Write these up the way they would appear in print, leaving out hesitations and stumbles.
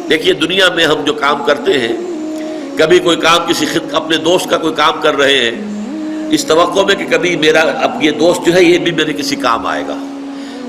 دیکھیے دنیا میں ہم جو کام کرتے ہیں، کبھی کوئی کام اپنے دوست کا کوئی کام کر رہے ہیں اس توقع میں کہ کبھی میرا اب یہ دوست جو ہے یہ بھی میرے کسی کام آئے گا،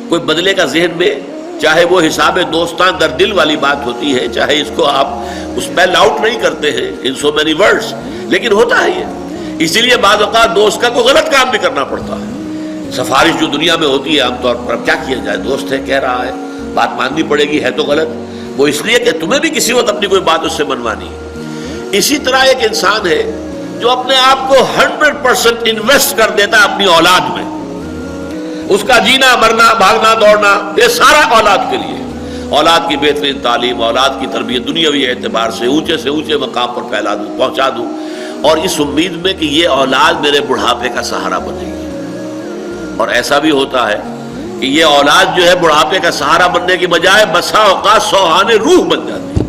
کوئی بدلے کا ذہن میں، چاہے وہ حساب دوستان در دل والی بات ہوتی ہے، چاہے اس کو آپ اس پہ آؤٹ نہیں کرتے ہیں ان سو مینی ورڈز، لیکن ہوتا ہے یہ۔ اسی لیے بعض اوقات دوست کا کوئی غلط کام بھی کرنا پڑتا ہے۔ سفارش جو دنیا میں ہوتی ہے عام طور پر، اب کیا کیا جائے، دوست ہے کہہ رہا ہے، بات ماننی پڑے گی، ہے تو غلط، وہ اس لیے کہ تمہیں بھی کسی وقت اپنی کوئی بات اس سے منوانی ہے۔ اسی طرح ایک انسان ہے جو اپنے آپ کو 100% انویسٹ کر دیتا ہے اپنی اولاد میں، اس کا جینا مرنا بھاگنا دوڑنا یہ سارا اولاد کے لیے، اولاد کی بہترین تعلیم، اولاد کی تربیت دنیاوی اعتبار سے اونچے مقام پر پہنچا دوں، اور اس امید میں کہ یہ اولاد میرے بڑھاپے کا سہارا بنے گی۔ اور ایسا بھی ہوتا ہے کہ یہ اولاد جو ہے بڑھاپے کا سہارا بننے کی بجائے بسا اوقات سوہان روح بن جاتی ہے۔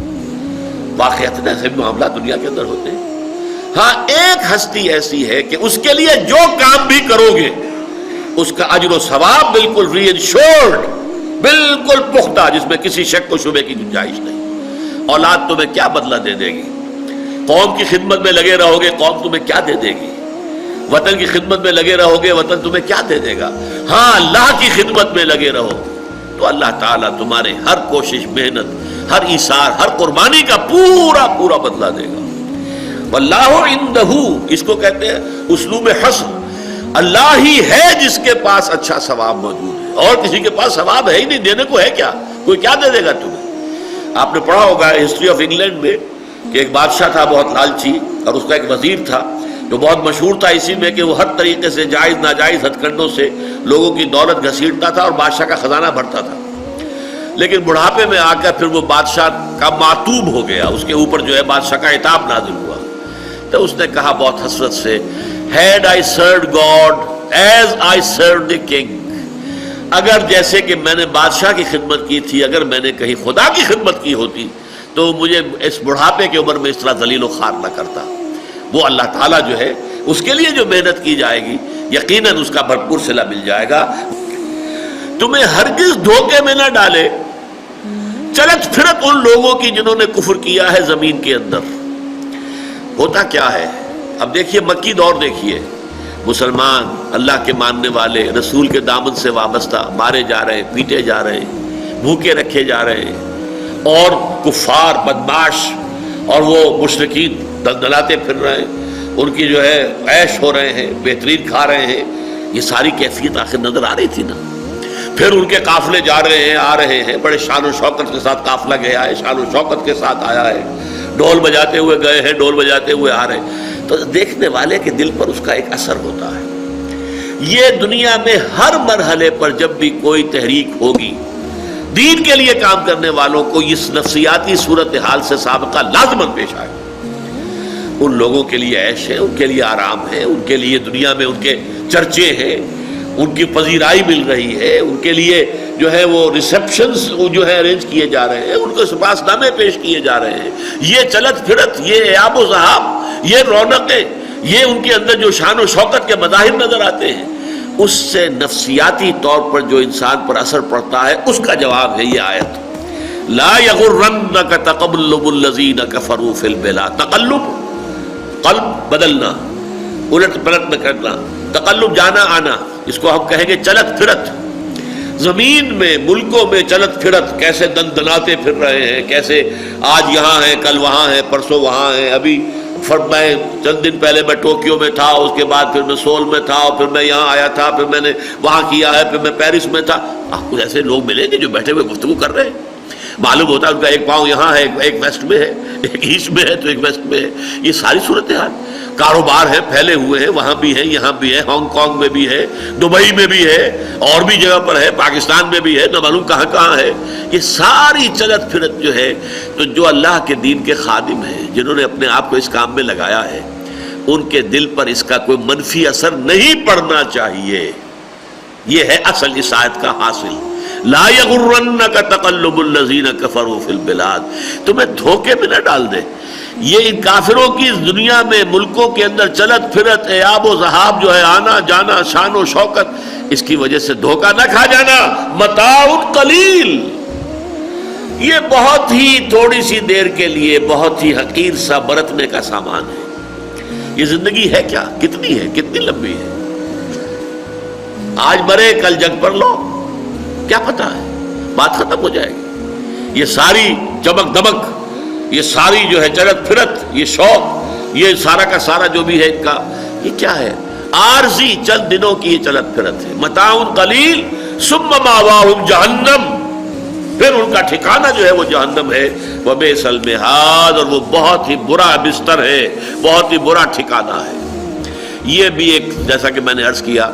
واقعات ایسے بھی معاملات دنیا کے اندر ہوتے ہیں۔ ہاں ایک ہستی ایسی ہے کہ اس کے لیے جو کام بھی کرو گے اس کا اجر و ثواب بالکل ری انشورڈ، بالکل پختہ، جس میں کسی شک و شبے کی گنجائش نہیں۔ اولاد تمہیں کیا بدلہ دے دے گی؟ قوم کی خدمت میں لگے رہو گے، قوم تمہیں کیا دے دے گی؟ وطن کی خدمت میں لگے رہو گے، وطن تمہیں کیا دے دے گا؟ ہاں اللہ کی خدمت میں لگے رہو تو اللہ تعالیٰ تمہارے ہر کوشش، محنت، ہر ایثار، ہر قربانی کا پورا بدلہ دے گا۔ واللہ عندہ، اس کو کہتے ہیں اسلوب حسن، اللہ ہی ہے جس کے پاس اچھا ثواب موجود ہے، اور کسی کے پاس ثواب ہے ہی نہیں، دینے کو ہے کیا؟ کوئی کیا دے دے گا تمہیں؟ آپ نے پڑھا ہوگا ہسٹری آف انگلینڈ میں کہ ایک بادشاہ تھا بہت لالچی، اور اس کا ایک وزیر تھا جو بہت مشہور تھا اسی میں کہ وہ ہر طریقے سے جائز ناجائز ہتھ کنڈوں سے لوگوں کی دولت گھسیٹتا تھا اور بادشاہ کا خزانہ بھرتا تھا۔ لیکن بڑھاپے میں آ کر پھر وہ بادشاہ کا معتوب ہو گیا، اس کے اوپر جو ہے بادشاہ کا عتاب نازل ہوا، تو اس نے کہا بہت حسرت سے، Had I served God as I served the king، اگر جیسے کہ میں نے بادشاہ کی خدمت کی تھی، اگر میں نے کہیں خدا کی خدمت کی ہوتی تو مجھے اس بڑھاپے کی عمر میں اس طرح ذلیل و خوار نہ کرتا۔ وہ اللہ تعالیٰ جو ہے اس کے لیے جو محنت کی جائے گی یقیناً اس کا بھرپور صلہ مل جائے گا۔ تمہیں ہرگز دھوکے میں نہ ڈالے چلت پھرت ان لوگوں کی جنہوں نے کفر کیا ہے زمین کے اندر۔ ہوتا کیا ہے؟ اب دیکھیے مکی دور دیکھیے، مسلمان اللہ کے ماننے والے رسول کے دامن سے وابستہ مارے جا رہے ہیں، پیٹے جا رہے ہیں، بھوکے رکھے جا رہے ہیں، اور کفار بدماش اور وہ مشرکین دلدلاتے پھر رہے ہیں، ان کی جو ہے عیش ہو رہے ہیں، بہترین کھا رہے ہیں۔ یہ ساری کیفیت آخر نظر آ رہی تھی نا۔ پھر ان کے قافلے جا رہے ہیں، آ رہے ہیں، بڑے شان و شوکت کے ساتھ قافلہ گیا ہے، شان و شوکت کے ساتھ آیا ہے، ڈھول بجاتے ہوئے گئے ہیں، ڈھول بجاتے ہوئے آ رہے ہیں، تو دیکھنے والے کے دل پر اس کا ایک اثر ہوتا ہے۔ یہ دنیا میں ہر مرحلے پر جب بھی کوئی تحریک ہوگی، دین کے لیے کام کرنے والوں کو اس نفسیاتی صورتحال سے سابقہ لازماً پیش آئے۔ ان لوگوں کے لیے عیش ہے، ان کے لیے آرام ہے، ان کے لیے دنیا میں ان کے چرچے ہیں، ان کی پذیرائی مل رہی ہے، ان کے لیے جو ہے وہ ریسیپشنز جو ہے ارینج کیے جا رہے ہیں، ان کو سپاس نامے پیش کیے جا رہے ہیں۔ یہ چلت پھرت، یہ ایاب و ذہاب، یہ رونقیں، یہ ان کے اندر جو شان و شوکت کے مظاہر نظر آتے ہیں، اس سے نفسیاتی طور پر جو انسان پر اثر پڑتا ہے اس کا جواب ہے یہ آیت، لا یغرنک تقلب الذین کفروا فی البلاد۔ تقلب قلب بدلنا، الٹ پلٹ نہ کرنا، تقلب جانا آنا، اس کو ہم کہیں گے چلت پھرت۔ زمین میں، ملکوں میں چلت پھرت، کیسے دندناتے پھر رہے ہیں، کیسے آج یہاں ہیں، کل وہاں ہیں، پرسوں وہاں ہیں۔ ابھی میں چند دن پہلے میں ٹوکیو میں تھا، اس کے بعد پھر میں سول میں تھا، اور پھر میں یہاں آیا تھا، پھر میں نے وہاں کیا ہے، پھر میں پیرس میں تھا۔ آپ کو ایسے لوگ ملیں گے جو بیٹھے ہوئے گفتگو کر رہے ہیں، معلوم ہوتا ہے ان کا ایک پاؤں یہاں ہے، ایک ویسٹ میں ہے، ایک ایسٹ میں ہے تو ایک ویسٹ میں ہے۔ یہ ساری صورتحال، کاروبار ہے، پھیلے ہوئے ہیں، وہاں بھی ہیں، یہاں بھی ہے، ہانگ کانگ میں بھی ہے، دبئی میں بھی ہے، اور بھی جگہ پر ہے، پاکستان میں بھی ہے، نہ معلوم کہاں کہاں ہے۔ یہ ساری چلت پھرت جو ہے، تو جو اللہ کے دین کے خادم ہیں، جنہوں نے اپنے آپ کو اس کام میں لگایا ہے، ان کے دل پر اس کا کوئی منفی اثر نہیں پڑنا چاہیے۔ یہ ہے اصل اس آیت کا حاصل، لا یغرنک تقلب الذین کفروا فی البلاد۔ تمہیں دھوکے میں نہ ڈال دے یہ ان کافروں کی دنیا میں، ملکوں کے اندر چلت پھرت، ایاب و ذہاب جو ہے، آنا جانا، شان و شوکت، اس کی وجہ سے دھوکہ نہ کھا جانا۔ متاع قلیل، یہ بہت ہی تھوڑی سی دیر کے لیے بہت ہی حقیر سا برتنے کا سامان ہے. یہ زندگی ہے کیا؟ کتنی ہے؟ کتنی لمبی ہے؟ آج مرے کل جنگ پر لو، کیا پتا ہے، بات ختم ہو جائے گی. یہ ساری چمک دمک، یہ ساری جو ہے چلت پھرت، یہ شوق، یہ سارا کا سارا جو بھی ہے ان کا، یہ کیا ہے؟ عارضی چند دنوں کی یہ چلت پھرت ہے. متاع قلیل ثم مأواہم جہنم، پھر ان کا ٹھکانہ جو ہے وہ جہنم ہے. وبئس المہاد، اور وہ بہت ہی برا بستر ہے، بہت ہی برا ٹھکانہ ہے. یہ بھی ایک، جیسا کہ میں نے عرض کیا،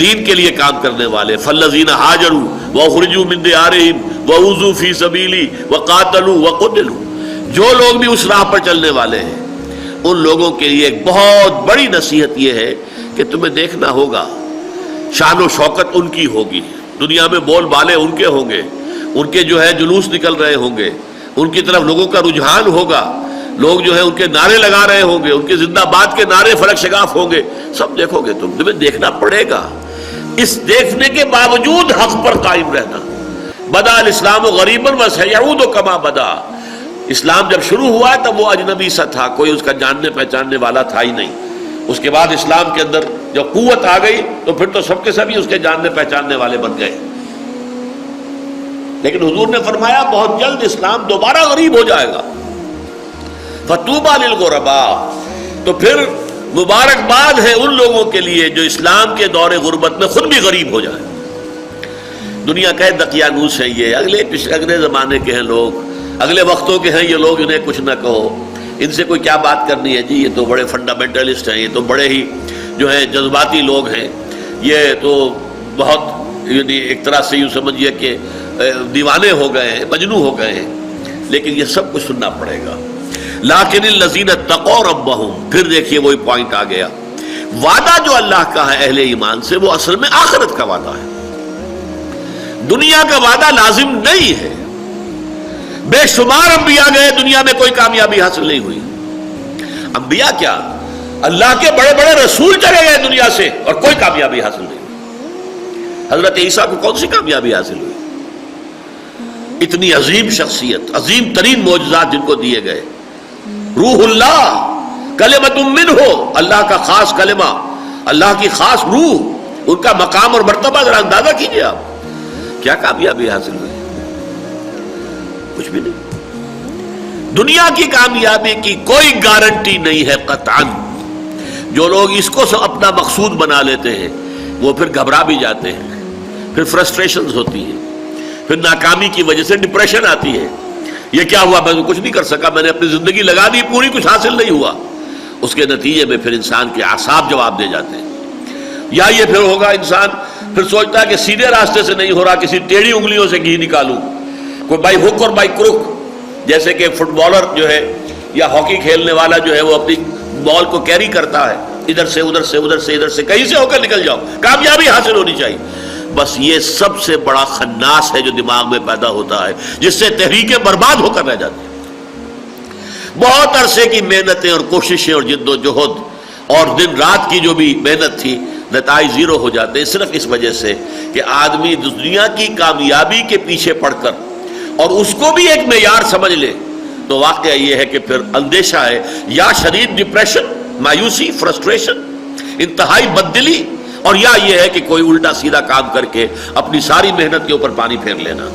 دین کے لیے کام کرنے والے، فالذین ہاجروا واخرجوا من دیارہم واوذوا فی سبیلی وقاتلوا وقتلوا، جو لوگ بھی اس راہ پر چلنے والے ہیں ان لوگوں کے لیے ایک بہت بڑی نصیحت یہ ہے کہ تمہیں دیکھنا ہوگا، شان و شوکت ان کی ہوگی، دنیا میں بول بالے ان کے ہوں گے، ان کے جو ہے جلوس نکل رہے ہوں گے، ان کی طرف لوگوں کا رجحان ہوگا، لوگ جو ہے ان کے نعرے لگا رہے ہوں گے، ان کے زندہ باد کے نعرے فلک شگاف ہوں گے، سب دیکھو گے تمہیں دیکھنا پڑے گا. اس دیکھنے کے باوجود حق پر قائم رہنا. بدا الاسلام غریبا وسیعود کما بدا، اسلام جب شروع ہوا تب وہ اجنبی سا تھا، کوئی اس کا جاننے پہچاننے والا تھا ہی نہیں. اس کے بعد اسلام کے اندر جب قوت آ گئی تو پھر تو سب کے سبھی اس کے جاننے پہچاننے والے بن گئے. لیکن حضور نے فرمایا بہت جلد اسلام دوبارہ غریب ہو جائے گا. فطوبی للغرباء، تو پھر مبارکباد ہے ان لوگوں کے لیے جو اسلام کے دور غربت میں خود بھی غریب ہو جائے. دنیا کا دقیانوس ہیں یہ، اگلے زمانے کے ہیں لوگ، اگلے وقتوں کے ہیں یہ لوگ، انہیں کچھ نہ کہو، ان سے کوئی کیا بات کرنی ہے جی، یہ تو بڑے فنڈامنٹلسٹ ہیں، یہ تو بڑے ہی جو ہیں جذباتی لوگ ہیں، یہ تو بہت یعنی ایک طرح سے یوں سمجھیے کہ دیوانے ہو گئے ہیں، مجنو ہو گئے ہیں. لیکن یہ سب کچھ سننا پڑے گا. لیکن الذین اتقوا ربہم، پھر دیکھیے وہی پوائنٹ آ گیا، وعدہ جو اللہ کا ہے اہل ایمان سے وہ اصل میں آخرت کا وعدہ ہے، دنیا کا وعدہ لازم نہیں ہے. بے شمار انبیاء گئے، دنیا میں کوئی کامیابی حاصل نہیں ہوئی. انبیاء کیا، اللہ کے بڑے بڑے رسول چلے گئے دنیا سے اور کوئی کامیابی حاصل نہیں ہوئی. حضرت عیسیٰ کو کون سی کامیابی حاصل ہوئی؟ اتنی عظیم شخصیت، عظیم ترین معجزات جن کو دیے گئے، روح اللہ، کلمۃ منہ، اللہ کا خاص کلمہ، اللہ کی خاص روح، ان کا مقام اور مرتبہ ذرا اندازہ کیجئے آپ. کیا کامیابی حاصل ہوئی؟ کچھ بھی نہیں. دنیا کی کامیابی کی کوئی گارنٹی نہیں ہے قطعاً. جو لوگ اس کو اپنا مقصود بنا لیتے ہیں وہ پھر گھبرا بھی جاتے ہیں، پھر فرسٹریشنز ہوتی ہیں، پھر ناکامی کی وجہ سے ڈپریشن آتی ہے. یہ کیا ہوا، میں کچھ نہیں کر سکا، میں نے اپنی زندگی لگا دی پوری، کچھ حاصل نہیں ہوا. اس کے نتیجے میں پھر انسان کے اعصاب جواب دے جاتے ہیں. یا یہ پھر ہوگا انسان پھر سوچتا ہے کہ سیدھے راستے سے نہیں ہو رہا، کسی ٹیڑھی انگلیوں سے گھی نکالوں، کوئی بائی ہک اور بائی کروک. جیسے کہ فٹ بالر جو ہے یا ہاکی کھیلنے والا جو ہے وہ اپنی بال کو کیری کرتا ہے، ادھر سے ادھر سے ادھر سے ادھر سے، کہیں سے ہو کر نکل جاؤ، کامیابی حاصل ہونی چاہیے. بس یہ سب سے بڑا خناس ہے جو دماغ میں پیدا ہوتا ہے، جس سے تحریکیں برباد ہو کر رہ جاتی ہیں. بہت عرصے کی محنتیں اور کوششیں اور جد و جہد اور دن رات کی جو بھی محنت تھی، نتائج زیرو ہو جاتے ہیں صرف اس وجہ سے کہ آدمی دنیا کی کامیابی کے پیچھے پڑ کر اور اس کو بھی ایک معیار سمجھ لے. تو واقعہ یہ ہے کہ پھر اندیشہ ہے، یا شدید ڈپریشن، مایوسی، فرسٹریشن، انتہائی بددلی، اور یا یہ ہے کہ کوئی الٹا سیدھا کام کر کے اپنی ساری محنت کے اوپر پانی پھیر لینا.